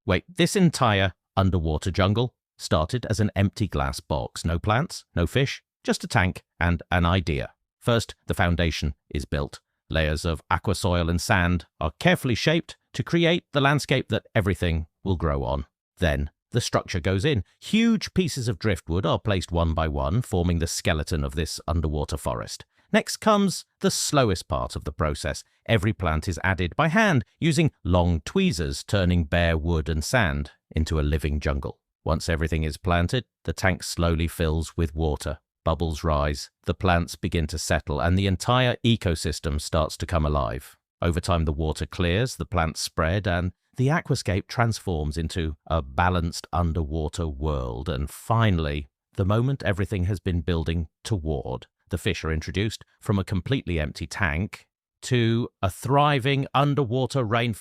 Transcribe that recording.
Wait, this entire underwater jungle started as an empty glass box. No plants, no fish, just a tank and an idea. First, the foundation is built. Layers of aqua soil and sand are carefully shaped to create the landscape that everything will grow on. Then, the structure goes in. Huge pieces of driftwood are placed one by one, forming the skeleton of this underwater forest. Next comes the slowest part of the process. Every plant is added by hand, using long tweezers, turning bare wood and sand into a living jungle. Once everything is planted, the tank slowly fills with water. Bubbles rise, the plants begin to settle, and the entire ecosystem starts to come alive. Over time, the water clears, the plants spread, and the aquascape transforms into a balanced underwater world. And finally, the moment everything has been building toward, the fish are introduced from a completely empty tank to a thriving underwater rainforest.